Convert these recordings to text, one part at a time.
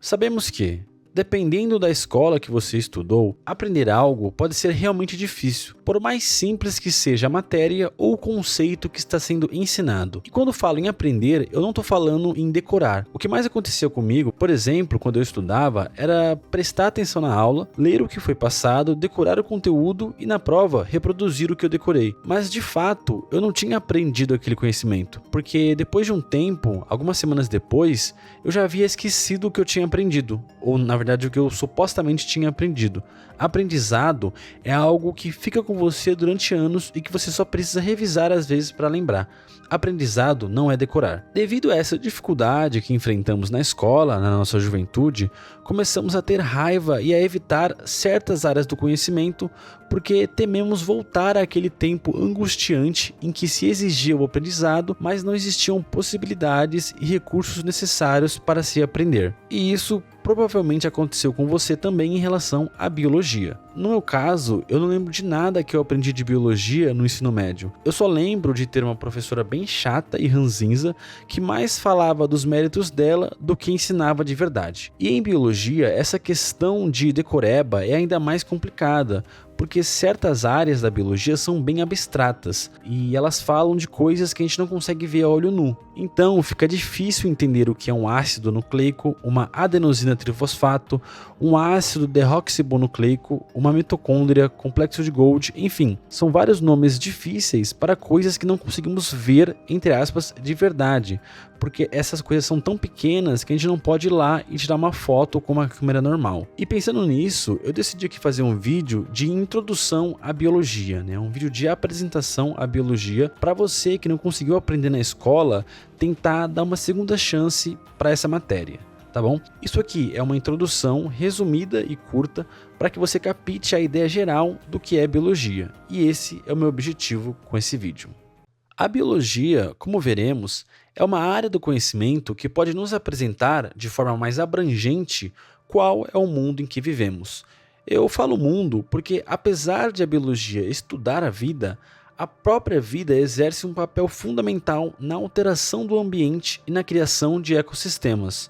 Sabemos que, dependendo da escola que você estudou, aprender algo pode ser realmente difícil, por mais simples que seja a matéria ou o conceito que está sendo ensinado. E quando falo em aprender, eu não estou falando em decorar. O que mais aconteceu comigo, por exemplo, quando eu estudava, era prestar atenção na aula, ler o que foi passado, decorar o conteúdo e na prova reproduzir o que eu decorei. Mas de fato, eu não tinha aprendido aquele conhecimento, porque depois de um tempo, algumas semanas depois, eu já havia esquecido o que eu tinha aprendido, ou na verdade o que eu supostamente tinha aprendido. Aprendizado é algo que fica com você durante anos e que você só precisa revisar às vezes para lembrar. Aprendizado não é decorar. Devido a essa dificuldade que enfrentamos na escola, na nossa juventude, começamos a ter raiva e a evitar certas áreas do conhecimento porque tememos voltar àquele tempo angustiante em que se exigia o aprendizado, mas não existiam possibilidades e recursos necessários para se aprender. E isso provavelmente aconteceu com você também em relação à biologia. No meu caso, eu não lembro de nada que eu aprendi de biologia no ensino médio. Eu só lembro de ter uma professora bem chata e ranzinza que mais falava dos méritos dela do que ensinava de verdade. E em biologia, essa questão de decoreba é ainda mais complicada, porque certas áreas da biologia são bem abstratas e elas falam de coisas que a gente não consegue ver a olho nu. Então fica difícil entender o que é um ácido nucleico, uma adenosina trifosfato, um ácido deoxibonucleico, uma mitocôndria, complexo de Golgi, enfim, são vários nomes difíceis para coisas que não conseguimos ver, entre aspas, de verdade, porque essas coisas são tão pequenas que a gente não pode ir lá e tirar uma foto com uma câmera normal. E pensando nisso, eu decidi aqui fazer um vídeo de introdução à biologia, um vídeo de apresentação à biologia, para você que não conseguiu aprender na escola, tentar dar uma segunda chance para essa matéria. Tá bom? Isso aqui é uma introdução resumida e curta para que você capte a ideia geral do que é biologia, e esse é o meu objetivo com esse vídeo. A biologia, como veremos, é uma área do conhecimento que pode nos apresentar de forma mais abrangente qual é o mundo em que vivemos. Eu falo mundo porque, apesar de a biologia estudar a vida, a própria vida exerce um papel fundamental na alteração do ambiente e na criação de ecossistemas.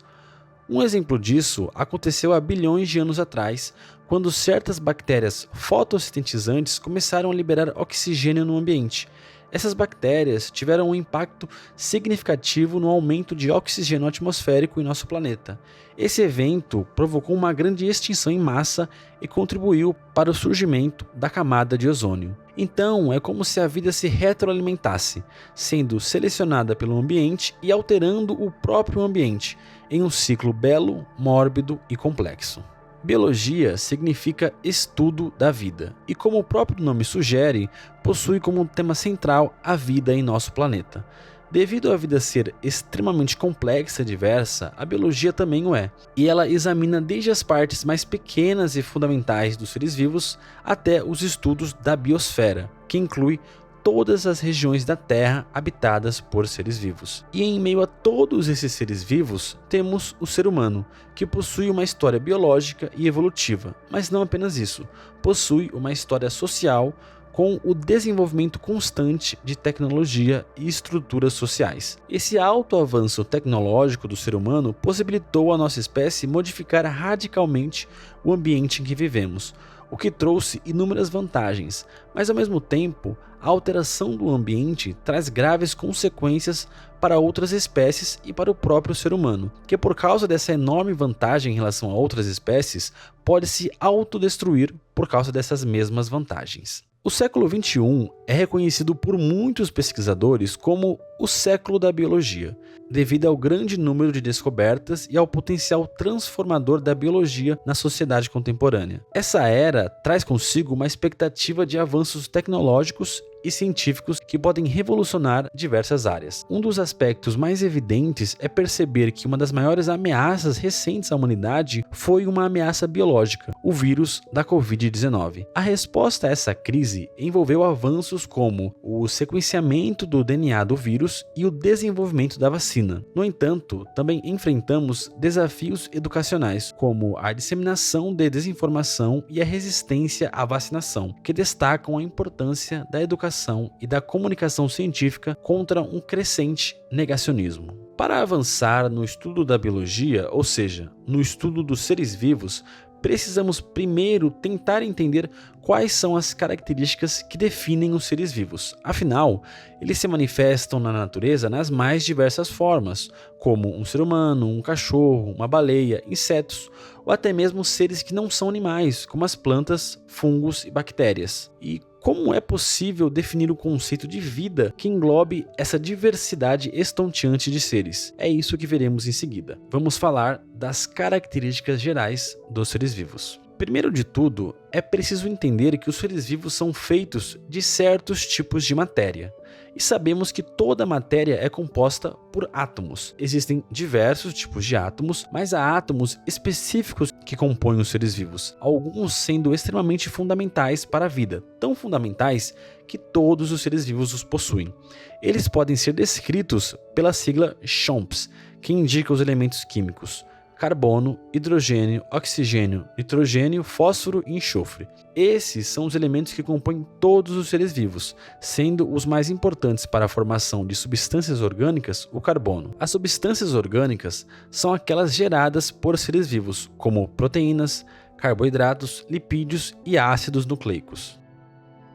Um exemplo disso aconteceu há bilhões de anos atrás, quando certas bactérias fotossintetizantes começaram a liberar oxigênio no ambiente. Essas bactérias tiveram um impacto significativo no aumento de oxigênio atmosférico em nosso planeta. Esse evento provocou uma grande extinção em massa e contribuiu para o surgimento da camada de ozônio. Então, é como se a vida se retroalimentasse, sendo selecionada pelo ambiente e alterando o próprio ambiente, em um ciclo belo, mórbido e complexo. Biologia significa estudo da vida, e como o próprio nome sugere, possui como tema central a vida em nosso planeta. Devido à vida ser extremamente complexa e diversa, a biologia também o é, e ela examina desde as partes mais pequenas e fundamentais dos seres vivos até os estudos da biosfera, que inclui todas as regiões da Terra habitadas por seres vivos. E em meio a todos esses seres vivos, temos o ser humano, que possui uma história biológica e evolutiva, mas não apenas isso, possui uma história social com o desenvolvimento constante de tecnologia e estruturas sociais. Esse alto avanço tecnológico do ser humano possibilitou à nossa espécie modificar radicalmente o ambiente em que vivemos, o que trouxe inúmeras vantagens, mas ao mesmo tempo, a alteração do ambiente traz graves consequências para outras espécies e para o próprio ser humano, que por causa dessa enorme vantagem em relação a outras espécies, pode se autodestruir por causa dessas mesmas vantagens. O século XXI é reconhecido por muitos pesquisadores como o século da biologia, devido ao grande número de descobertas e ao potencial transformador da biologia na sociedade contemporânea. Essa era traz consigo uma expectativa de avanços tecnológicos e científicos que podem revolucionar diversas áreas. Um dos aspectos mais evidentes é perceber que uma das maiores ameaças recentes à humanidade foi uma ameaça biológica, o vírus da Covid-19. A resposta a essa crise envolveu avanços como o sequenciamento do DNA do vírus e o desenvolvimento da vacina. No entanto, também enfrentamos desafios educacionais, como a disseminação de desinformação e a resistência à vacinação, que destacam a importância da educação e da comunicação científica contra um crescente negacionismo. Para avançar no estudo da biologia, ou seja, no estudo dos seres vivos, precisamos primeiro tentar entender quais são as características que definem os seres vivos. Afinal, eles se manifestam na natureza nas mais diversas formas, como um ser humano, um cachorro, uma baleia, insetos, ou até mesmo seres que não são animais, como as plantas, fungos e bactérias. E como é possível definir o conceito de vida que englobe essa diversidade estonteante de seres? É isso que veremos em seguida. Vamos falar das características gerais dos seres vivos. Primeiro de tudo, é preciso entender que os seres vivos são feitos de certos tipos de matéria. E sabemos que toda matéria é composta por átomos. Existem diversos tipos de átomos, mas há átomos específicos que compõem os seres vivos, alguns sendo extremamente fundamentais para a vida, tão fundamentais que todos os seres vivos os possuem. Eles podem ser descritos pela sigla CHOMPS, que indica os elementos químicos: carbono, hidrogênio, oxigênio, nitrogênio, fósforo e enxofre. Esses são os elementos que compõem todos os seres vivos, sendo os mais importantes para a formação de substâncias orgânicas o carbono. As substâncias orgânicas são aquelas geradas por seres vivos, como proteínas, carboidratos, lipídios e ácidos nucleicos.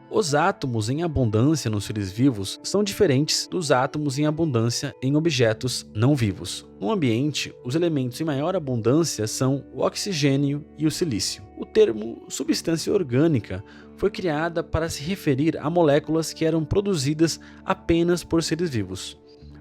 Os átomos em abundância nos seres vivos são diferentes dos átomos em abundância em objetos não vivos. No ambiente, os elementos em maior abundância são o oxigênio e o silício. O termo substância orgânica foi criada para se referir a moléculas que eram produzidas apenas por seres vivos.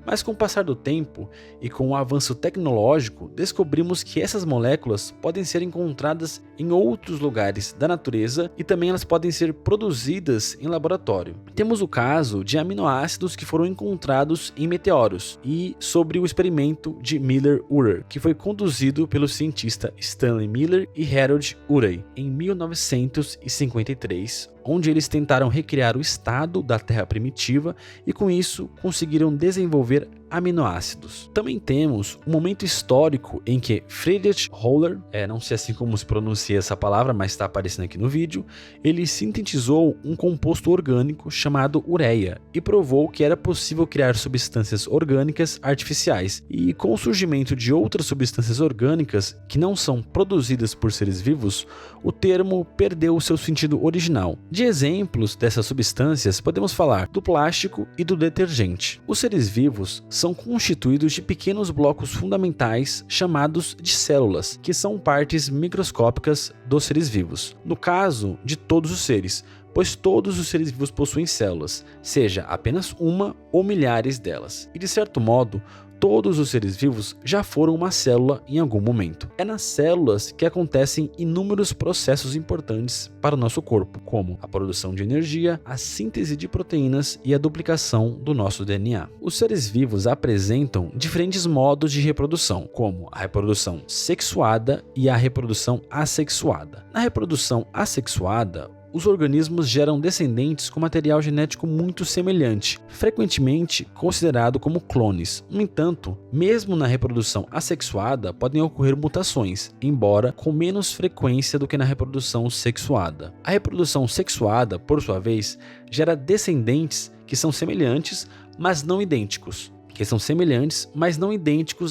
Mas com o passar do tempo e com o avanço tecnológico, descobrimos que essas moléculas podem ser encontradas em outros lugares da natureza e também elas podem ser produzidas em laboratório. Temos o caso de aminoácidos que foram encontrados em meteoros e sobre o experimento de Miller-Urey, que foi conduzido pelo cientista Stanley Miller e Harold Urey em 1953, onde eles tentaram recriar o estado da Terra primitiva e com isso conseguiram desenvolver aminoácidos. Também temos um momento histórico em que Friedrich Wöhler, não sei assim como se pronuncia essa palavra, mas está aparecendo aqui no vídeo, ele sintetizou um composto orgânico chamado ureia e provou que era possível criar substâncias orgânicas artificiais. E com o surgimento de outras substâncias orgânicas que não são produzidas por seres vivos, o termo perdeu o seu sentido original. De exemplos dessas substâncias, podemos falar do plástico e do detergente. Os seres vivos são constituídos de pequenos blocos fundamentais chamados de células, que são partes microscópicas dos seres vivos. No caso de todos os seres, pois todos os seres vivos possuem células, seja apenas uma ou milhares delas. E de certo modo, todos os seres vivos já foram uma célula em algum momento. É nas células que acontecem inúmeros processos importantes para o nosso corpo, como a produção de energia, a síntese de proteínas e a duplicação do nosso DNA. Os seres vivos apresentam diferentes modos de reprodução, como a reprodução sexuada e a reprodução assexuada. Na reprodução assexuada, os organismos geram descendentes com material genético muito semelhante, frequentemente considerado como clones. No entanto, mesmo na reprodução assexuada, podem ocorrer mutações, embora com menos frequência do que na reprodução sexuada. A reprodução sexuada, por sua vez, gera descendentes que são semelhantes, mas não idênticos.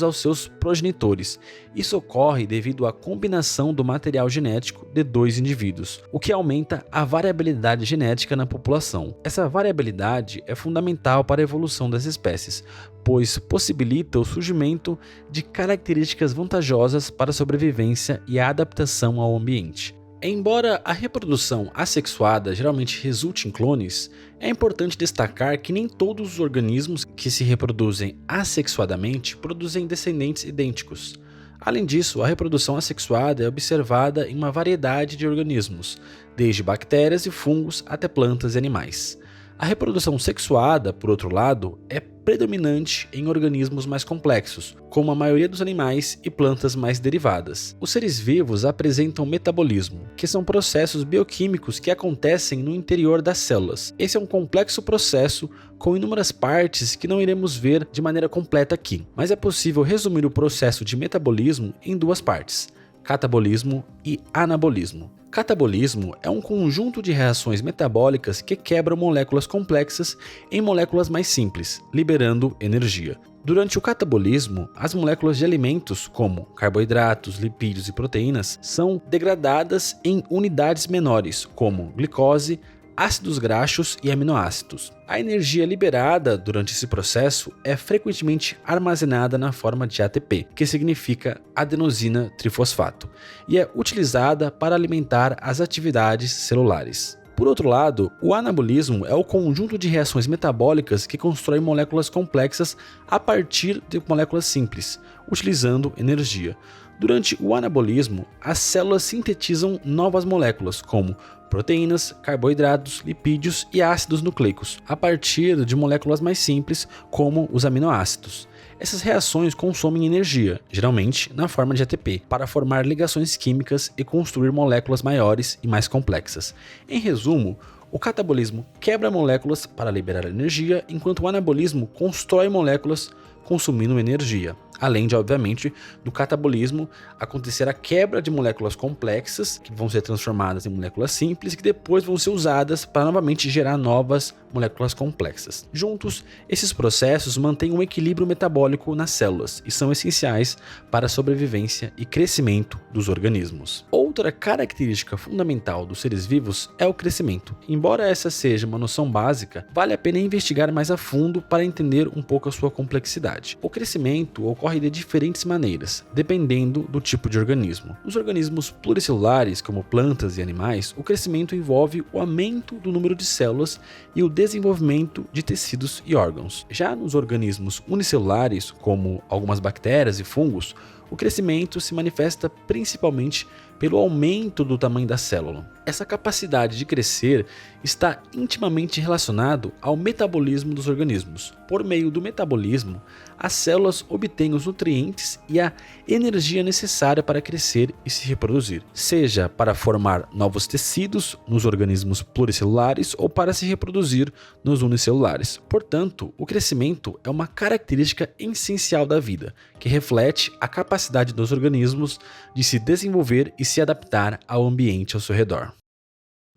Aos seus progenitores. Isso ocorre devido à combinação do material genético de dois indivíduos, o que aumenta a variabilidade genética na população. Essa variabilidade é fundamental para a evolução das espécies, pois possibilita o surgimento de características vantajosas para a sobrevivência e a adaptação ao ambiente. Embora a reprodução assexuada geralmente resulte em clones, é importante destacar que nem todos os organismos que se reproduzem assexuadamente produzem descendentes idênticos. Além disso, a reprodução assexuada é observada em uma variedade de organismos, desde bactérias e fungos até plantas e animais. A reprodução sexuada, por outro lado, é predominante em organismos mais complexos, como a maioria dos animais e plantas mais derivadas. Os seres vivos apresentam metabolismo, que são processos bioquímicos que acontecem no interior das células. Esse é um complexo processo com inúmeras partes que não iremos ver de maneira completa aqui, mas é possível resumir o processo de metabolismo em duas partes: catabolismo e anabolismo. Catabolismo é um conjunto de reações metabólicas que quebram moléculas complexas em moléculas mais simples, liberando energia. Durante o catabolismo, as moléculas de alimentos, como carboidratos, lipídios e proteínas, são degradadas em unidades menores, como glicose, ácidos graxos e aminoácidos. A energia liberada durante esse processo é frequentemente armazenada na forma de ATP, que significa adenosina trifosfato, e é utilizada para alimentar as atividades celulares. Por outro lado, o anabolismo é o conjunto de reações metabólicas que constroem moléculas complexas a partir de moléculas simples, utilizando energia. Durante o anabolismo, as células sintetizam novas moléculas, como proteínas, carboidratos, lipídios e ácidos nucleicos, a partir de moléculas mais simples, como os aminoácidos. Essas reações consomem energia, geralmente na forma de ATP, para formar ligações químicas e construir moléculas maiores e mais complexas. Em resumo, o catabolismo quebra moléculas para liberar energia, enquanto o anabolismo constrói moléculas consumindo energia. Além de, obviamente, do catabolismo acontecer a quebra de moléculas complexas, que vão ser transformadas em moléculas simples, que depois vão ser usadas para novamente gerar novas moléculas complexas. Juntos, esses processos mantêm um equilíbrio metabólico nas células e são essenciais para a sobrevivência e crescimento dos organismos. Outra característica fundamental dos seres vivos é o crescimento. Embora essa seja uma noção básica, vale a pena investigar mais a fundo para entender um pouco a sua complexidade. O crescimento ocorre de diferentes maneiras, dependendo do tipo de organismo. Nos organismos pluricelulares, como plantas e animais, o crescimento envolve o aumento do número de células e o desenvolvimento de tecidos e órgãos. Já nos organismos unicelulares, como algumas bactérias e fungos, o crescimento se manifesta principalmente pelo aumento do tamanho da célula. Essa capacidade de crescer está intimamente relacionado ao metabolismo dos organismos. Por meio do metabolismo, as células obtêm os nutrientes e a energia necessária para crescer e se reproduzir, seja para formar novos tecidos nos organismos pluricelulares ou para se reproduzir nos unicelulares. Portanto, o crescimento é uma característica essencial da vida, que reflete a capacidade dos organismos de se desenvolver e se adaptar ao ambiente ao seu redor.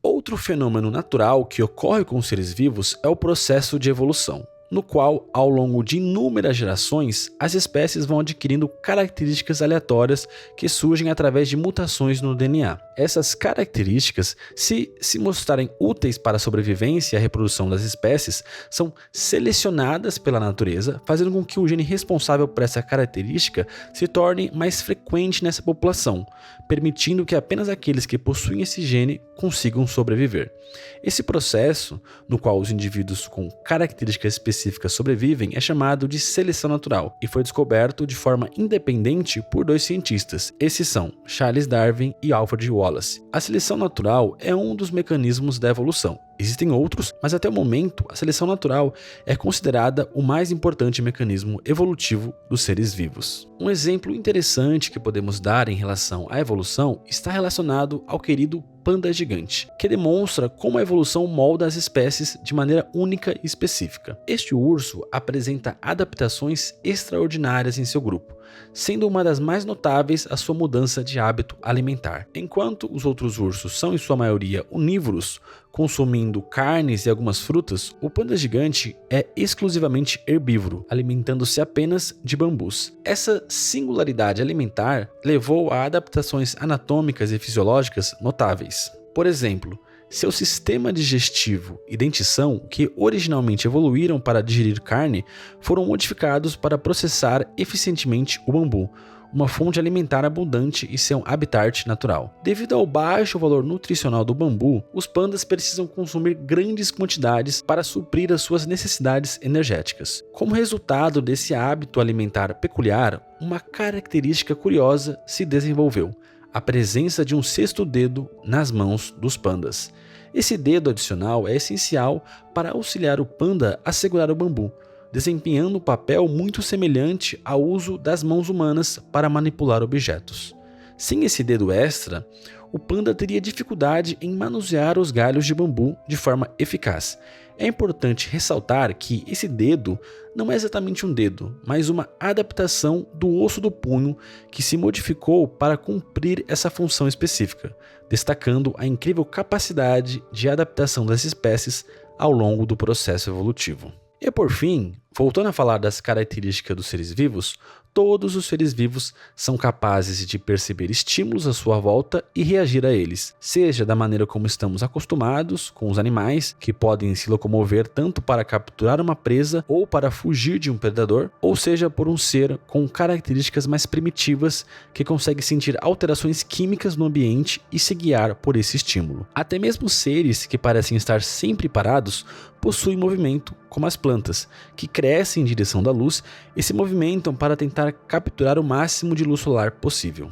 Outro fenômeno natural que ocorre com os seres vivos é o processo de evolução, no qual, ao longo de inúmeras gerações, as espécies vão adquirindo características aleatórias que surgem através de mutações no DNA. Essas características, se mostrarem úteis para a sobrevivência e a reprodução das espécies, são selecionadas pela natureza, fazendo com que o gene responsável por essa característica se torne mais frequente nessa população, permitindo que apenas aqueles que possuem esse gene consigam sobreviver. Esse processo, no qual os indivíduos com características específicas sobrevivem, é chamado de seleção natural e foi descoberto de forma independente por dois cientistas. Esses são Charles Darwin e Alfred Wallace. A seleção natural é um dos mecanismos da evolução. Existem outros, mas até o momento a seleção natural é considerada o mais importante mecanismo evolutivo dos seres vivos. Um exemplo interessante que podemos dar em relação à evolução está relacionado ao querido panda gigante, que demonstra como a evolução molda as espécies de maneira única e específica. Este urso apresenta adaptações extraordinárias em seu grupo, sendo uma das mais notáveis a sua mudança de hábito alimentar. Enquanto os outros ursos são em sua maioria onívoros, consumindo carnes e algumas frutas, o panda gigante é exclusivamente herbívoro, alimentando-se apenas de bambus. Essa singularidade alimentar levou a adaptações anatômicas e fisiológicas notáveis. Por exemplo, seu sistema digestivo e dentição, que originalmente evoluíram para digerir carne, foram modificados para processar eficientemente o bambu, uma fonte alimentar abundante e seu habitat natural. Devido ao baixo valor nutricional do bambu, os pandas precisam consumir grandes quantidades para suprir as suas necessidades energéticas. Como resultado desse hábito alimentar peculiar, uma característica curiosa se desenvolveu: a presença de um sexto dedo nas mãos dos pandas. Esse dedo adicional é essencial para auxiliar o panda a segurar o bambu, desempenhando um papel muito semelhante ao uso das mãos humanas para manipular objetos. Sem esse dedo extra, o panda teria dificuldade em manusear os galhos de bambu de forma eficaz. É importante ressaltar que esse dedo não é exatamente um dedo, mas uma adaptação do osso do punho que se modificou para cumprir essa função específica, destacando a incrível capacidade de adaptação das espécies ao longo do processo evolutivo. E por fim, voltando a falar das características dos seres vivos, todos os seres vivos são capazes de perceber estímulos à sua volta e reagir a eles, seja da maneira como estamos acostumados com os animais, que podem se locomover tanto para capturar uma presa ou para fugir de um predador, ou seja por um ser com características mais primitivas que consegue sentir alterações químicas no ambiente e se guiar por esse estímulo. Até mesmo seres que parecem estar sempre parados possuem movimento, como as plantas, que crescem em direção da luz e se movimentam para tentar capturar o máximo de luz solar possível.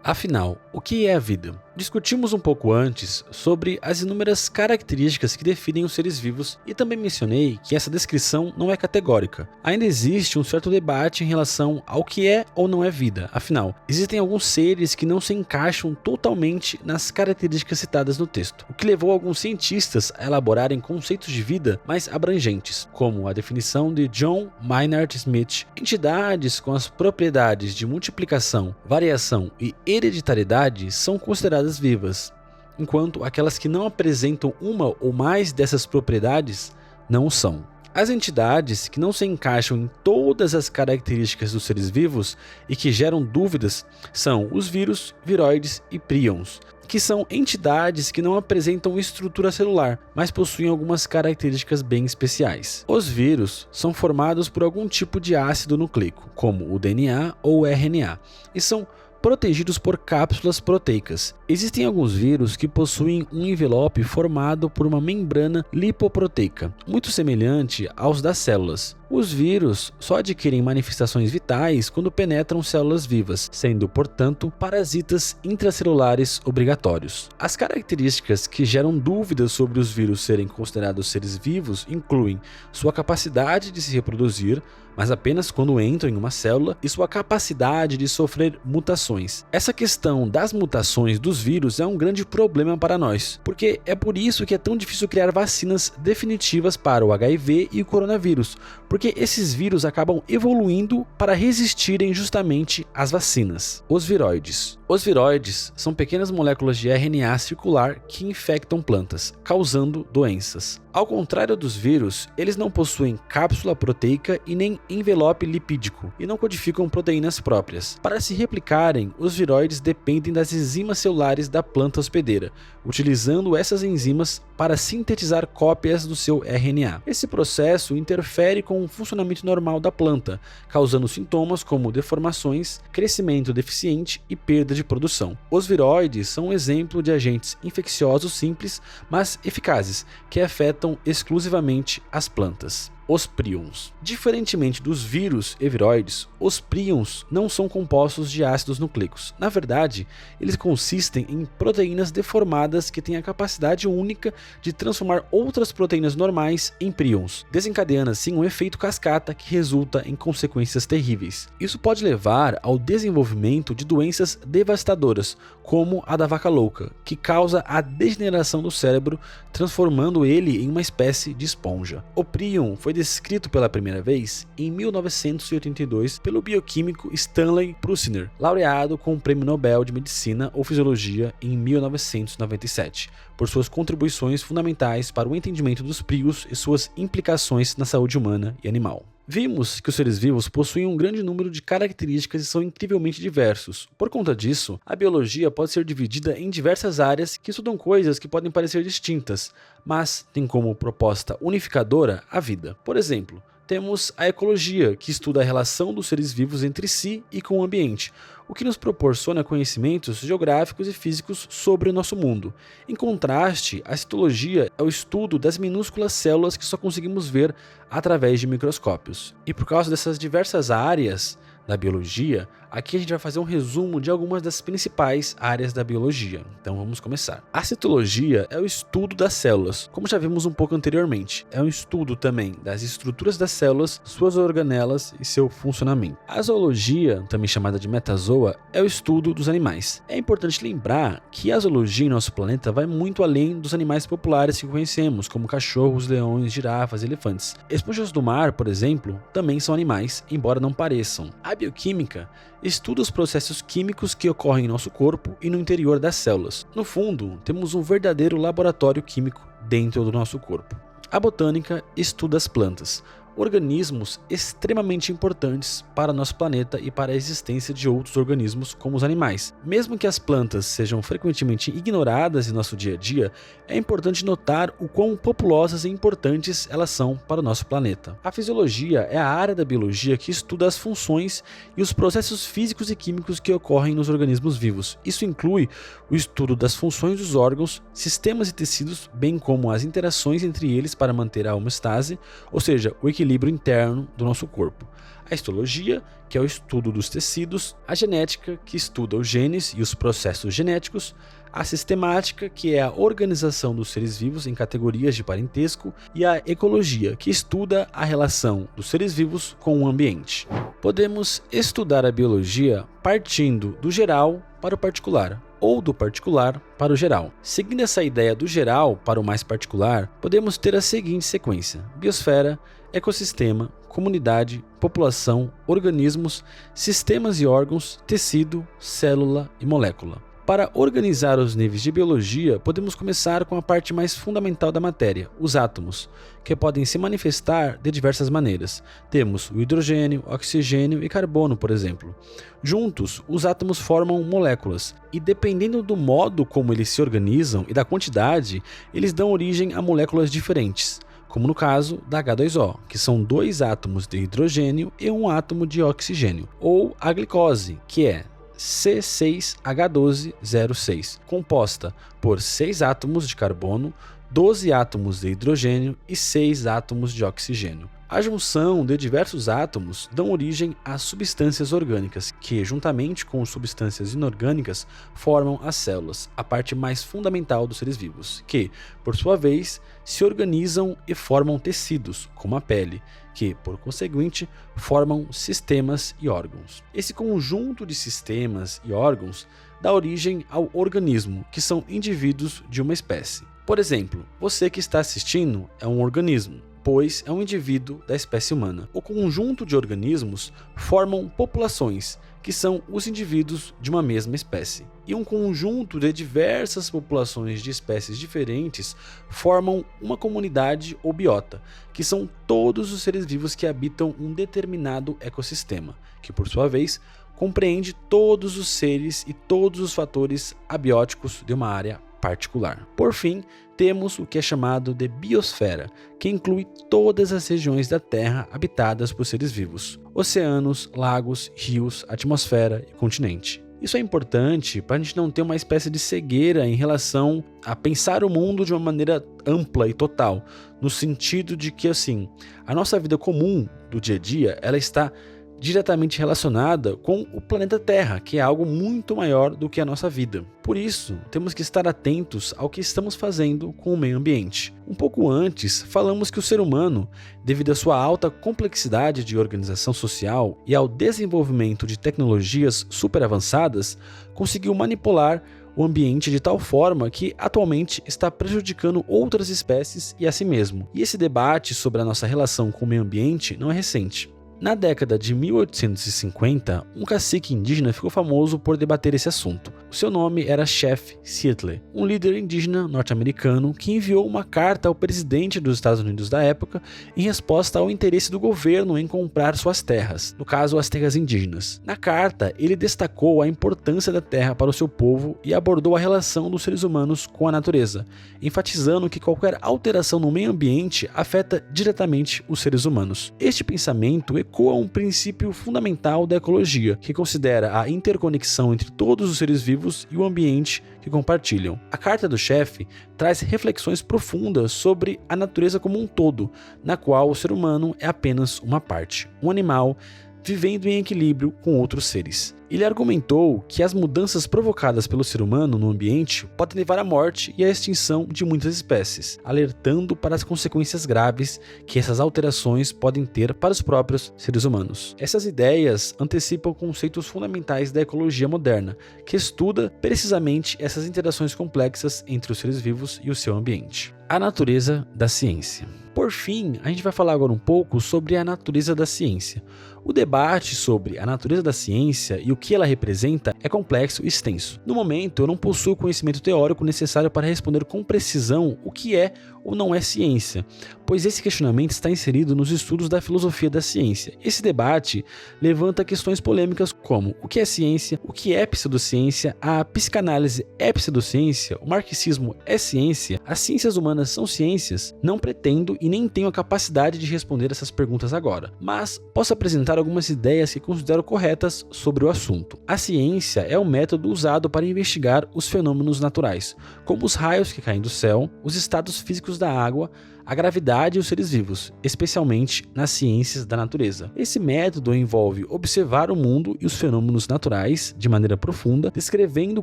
Afinal, o que é a vida? Discutimos um pouco antes sobre as inúmeras características que definem os seres vivos e também mencionei que essa descrição não é categórica. Ainda existe um certo debate em relação ao que é ou não é vida. Afinal, existem alguns seres que não se encaixam totalmente nas características citadas no texto, o que levou alguns cientistas a elaborarem conceitos de vida mais abrangentes, como a definição de John Maynard Smith. Entidades com as propriedades de multiplicação, variação e hereditariedade são consideradas vivas, enquanto aquelas que não apresentam uma ou mais dessas propriedades não o são. As entidades que não se encaixam em todas as características dos seres vivos e que geram dúvidas são os vírus, viroides e príons, que são entidades que não apresentam estrutura celular, mas possuem algumas características bem especiais. Os vírus são formados por algum tipo de ácido nucleico, como o DNA ou o RNA, e são protegidos por cápsulas proteicas. Existem alguns vírus que possuem um envelope formado por uma membrana lipoproteica, muito semelhante aos das células. Os vírus só adquirem manifestações vitais quando penetram células vivas, sendo, portanto, parasitas intracelulares obrigatórios. As características que geram dúvidas sobre os vírus serem considerados seres vivos incluem sua capacidade de se reproduzir, mas apenas quando entram em uma célula, e sua capacidade de sofrer mutações. Essa questão das mutações dos vírus é um grande problema para nós, porque é por isso que é tão difícil criar vacinas definitivas para o HIV e o coronavírus, porque esses vírus acabam evoluindo para resistirem justamente às vacinas. Os viroides. Os viroides são pequenas moléculas de RNA circular que infectam plantas, causando doenças. Ao contrário dos vírus, eles não possuem cápsula proteica e nem envelope lipídico, e não codificam proteínas próprias. Para se replicarem, os viroides dependem das enzimas celulares da planta hospedeira, utilizando essas enzimas para sintetizar cópias do seu RNA. Esse processo interfere com o funcionamento normal da planta, causando sintomas como deformações, crescimento deficiente e perda de produção. Os viroides são um exemplo de agentes infecciosos simples, mas eficazes, que afetam exclusivamente as plantas. Os príons. Diferentemente dos vírus e viroides, os príons não são compostos de ácidos nucleicos. Na verdade, eles consistem em proteínas deformadas que têm a capacidade única de transformar outras proteínas normais em príons, desencadeando assim um efeito cascata que resulta em consequências terríveis. Isso pode levar ao desenvolvimento de doenças devastadoras, como a da vaca louca, que causa a degeneração do cérebro, transformando ele em uma espécie de esponja. O príon foi descrito pela primeira vez em 1982 pelo bioquímico Stanley Prusiner, laureado com o Prêmio Nobel de Medicina ou Fisiologia em 1997, por suas contribuições fundamentais para o entendimento dos príons e suas implicações na saúde humana e animal. Vimos que os seres vivos possuem um grande número de características e são incrivelmente diversos. Por conta disso, a biologia pode ser dividida em diversas áreas que estudam coisas que podem parecer distintas, mas tem como proposta unificadora a vida. Por exemplo, temos a ecologia, que estuda a relação dos seres vivos entre si e com o ambiente, o que nos proporciona conhecimentos geográficos e físicos sobre o nosso mundo. Em contraste, a citologia é o estudo das minúsculas células que só conseguimos ver através de microscópios. E por causa dessas diversas áreas da biologia, aqui a gente vai fazer um resumo de algumas das principais áreas da biologia. Então vamos começar. A citologia é o estudo das células, como já vimos um pouco anteriormente. É um estudo também das estruturas das células, suas organelas e seu funcionamento. A zoologia, também chamada de metazoa, é o estudo dos animais. É importante lembrar que a zoologia em nosso planeta vai muito além dos animais populares que conhecemos, como cachorros, leões, girafas e elefantes. Esponjas do mar, por exemplo, também são animais, embora não pareçam. A bioquímica estuda os processos químicos que ocorrem em nosso corpo e no interior das células. No fundo, temos um verdadeiro laboratório químico dentro do nosso corpo. A botânica estuda as plantas, organismos extremamente importantes para nosso planeta e para a existência de outros organismos como os animais. Mesmo que as plantas sejam frequentemente ignoradas em nosso dia a dia, é importante notar o quão populosas e importantes elas são para o nosso planeta. A fisiologia é a área da biologia que estuda as funções e os processos físicos e químicos que ocorrem nos organismos vivos. Isso inclui o estudo das funções dos órgãos, sistemas e tecidos, bem como as interações entre eles para manter a homeostase, ou seja, o equilíbrio interno do nosso corpo. A histologia, que é o estudo dos tecidos, a genética, que estuda os genes e os processos genéticos, a sistemática, que é a organização dos seres vivos em categorias de parentesco, e a ecologia, que estuda a relação dos seres vivos com o ambiente. Podemos estudar a biologia partindo do geral para o particular, ou do particular para o geral. Seguindo essa ideia do geral para o mais particular, podemos ter a seguinte sequência: biosfera, ecossistema, comunidade, população, organismos, sistemas e órgãos, tecido, célula e molécula. Para organizar os níveis de biologia, podemos começar com a parte mais fundamental da matéria, os átomos, que podem se manifestar de diversas maneiras. Temos o hidrogênio, oxigênio e carbono, por exemplo. Juntos, os átomos formam moléculas, e dependendo do modo como eles se organizam e da quantidade, eles dão origem a moléculas diferentes, como no caso da H2O, que são 2 átomos de hidrogênio e 1 átomo de oxigênio, ou a glicose, que é C6H12O6, composta por 6 átomos de carbono, 12 átomos de hidrogênio e 6 átomos de oxigênio. A junção de diversos átomos dão origem a substâncias orgânicas, que, juntamente com substâncias inorgânicas, formam as células, a parte mais fundamental dos seres vivos, que, por sua vez, se organizam e formam tecidos, como a pele, que, por conseguinte, formam sistemas e órgãos. Esse conjunto de sistemas e órgãos dá origem ao organismo, que são indivíduos de uma espécie. Por exemplo, você que está assistindo é um organismo, pois é um indivíduo da espécie humana. O conjunto de organismos formam populações, que são os indivíduos de uma mesma espécie. E um conjunto de diversas populações de espécies diferentes formam uma comunidade ou biota, que são todos os seres vivos que habitam um determinado ecossistema, que por sua vez compreende todos os seres e todos os fatores abióticos de uma área particular. Por fim, temos o que é chamado de biosfera, que inclui todas as regiões da Terra habitadas por seres vivos: oceanos, lagos, rios, atmosfera e continente. Isso é importante para a gente não ter uma espécie de cegueira em relação a pensar o mundo de uma maneira ampla e total, no sentido de que, assim, a nossa vida comum do dia a dia, ela está diretamente relacionada com o planeta Terra, que é algo muito maior do que a nossa vida. Por isso, temos que estar atentos ao que estamos fazendo com o meio ambiente. Um pouco antes, falamos que o ser humano, devido à sua alta complexidade de organização social e ao desenvolvimento de tecnologias super avançadas, conseguiu manipular o ambiente de tal forma que atualmente está prejudicando outras espécies e a si mesmo. E esse debate sobre a nossa relação com o meio ambiente não é recente. Na década de 1850, um cacique indígena ficou famoso por debater esse assunto. O seu nome era Chef Seattle, um líder indígena norte-americano que enviou uma carta ao presidente dos Estados Unidos da época em resposta ao interesse do governo em comprar suas terras, no caso as terras indígenas. Na carta, ele destacou a importância da terra para o seu povo e abordou a relação dos seres humanos com a natureza, enfatizando que qualquer alteração no meio ambiente afeta diretamente os seres humanos. Este pensamento ecoa um princípio fundamental da ecologia, que considera a interconexão entre todos os seres vivos e o ambiente que compartilham. A carta do chefe traz reflexões profundas sobre a natureza como um todo, na qual o ser humano é apenas uma parte, um animal vivendo em equilíbrio com outros seres. Ele argumentou que as mudanças provocadas pelo ser humano no ambiente podem levar à morte e à extinção de muitas espécies, alertando para as consequências graves que essas alterações podem ter para os próprios seres humanos. Essas ideias antecipam conceitos fundamentais da ecologia moderna, que estuda precisamente essas interações complexas entre os seres vivos e o seu ambiente. A natureza da ciência. Por fim, a gente vai falar agora um pouco sobre a natureza da ciência. O debate sobre a natureza da ciência e o que ela representa é complexo e extenso. No momento, eu não possuo o conhecimento teórico necessário para responder com precisão o que é ou não é ciência, pois esse questionamento está inserido nos estudos da filosofia da ciência. Esse debate levanta questões polêmicas como o que é ciência, o que é pseudociência, a psicanálise é pseudociência, o marxismo é ciência, as ciências humanas são ciências. Não pretendo e nem tenho a capacidade de responder essas perguntas agora, mas posso apresentar algumas ideias que considero corretas sobre o assunto. A ciência é um método usado para investigar os fenômenos naturais, como os raios que caem do céu, os estados físicos da água, a gravidade e os seres vivos, especialmente nas ciências da natureza. Esse método envolve observar o mundo e os fenômenos naturais de maneira profunda, descrevendo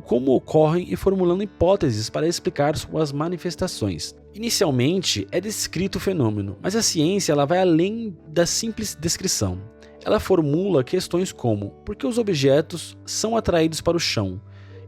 como ocorrem e formulando hipóteses para explicar suas manifestações. Inicialmente é descrito o fenômeno, mas a ciência ela vai além da simples descrição. Ela formula questões como por que os objetos são atraídos para o chão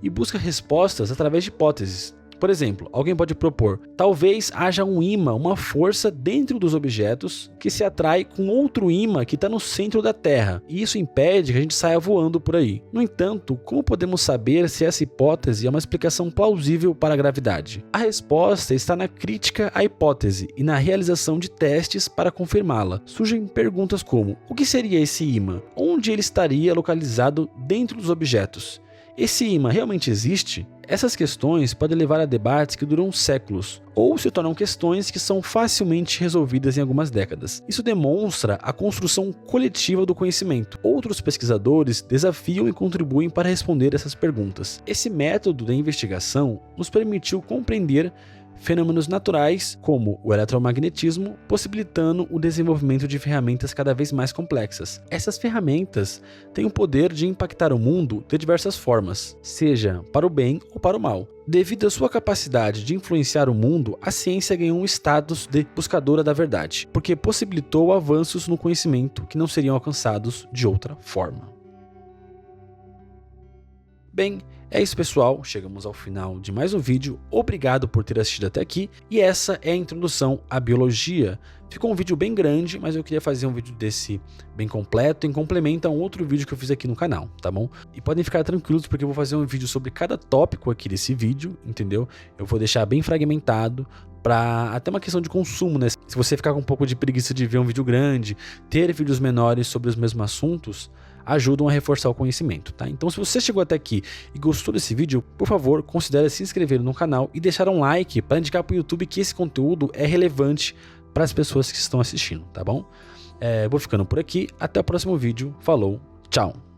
e busca respostas através de hipóteses. Por exemplo, alguém pode propor, talvez haja um ímã, uma força dentro dos objetos que se atrai com outro ímã que está no centro da Terra, e isso impede que a gente saia voando por aí. No entanto, como podemos saber se essa hipótese é uma explicação plausível para a gravidade? A resposta está na crítica à hipótese e na realização de testes para confirmá-la. Surgem perguntas como, o que seria esse ímã? Onde ele estaria localizado dentro dos objetos? Esse ímã realmente existe? Essas questões podem levar a debates que duram séculos, ou se tornam questões que são facilmente resolvidas em algumas décadas. Isso demonstra a construção coletiva do conhecimento. Outros pesquisadores desafiam e contribuem para responder essas perguntas. Esse método de investigação nos permitiu compreender fenômenos naturais, como o eletromagnetismo, possibilitando o desenvolvimento de ferramentas cada vez mais complexas. Essas ferramentas têm o poder de impactar o mundo de diversas formas, seja para o bem ou para o mal. Devido à sua capacidade de influenciar o mundo, a ciência ganhou um status de buscadora da verdade, porque possibilitou avanços no conhecimento que não seriam alcançados de outra forma. Bem, é isso pessoal, chegamos ao final de mais um vídeo, obrigado por ter assistido até aqui, e essa é a introdução à biologia. Ficou um vídeo bem grande, mas eu queria fazer um vídeo desse bem completo, em complemento a um outro vídeo que eu fiz aqui no canal, tá bom? E podem ficar tranquilos porque eu vou fazer um vídeo sobre cada tópico aqui desse vídeo, entendeu? Eu vou deixar bem fragmentado, para até uma questão de consumo, né? Se você ficar com um pouco de preguiça de ver um vídeo grande, ter vídeos menores sobre os mesmos assuntos, ajudam a reforçar o conhecimento, tá? Então se você chegou até aqui e gostou desse vídeo, por favor, considere se inscrever no canal e deixar um like para indicar para o YouTube que esse conteúdo é relevante para as pessoas que estão assistindo, tá bom? Vou ficando por aqui, até o próximo vídeo, falou, tchau!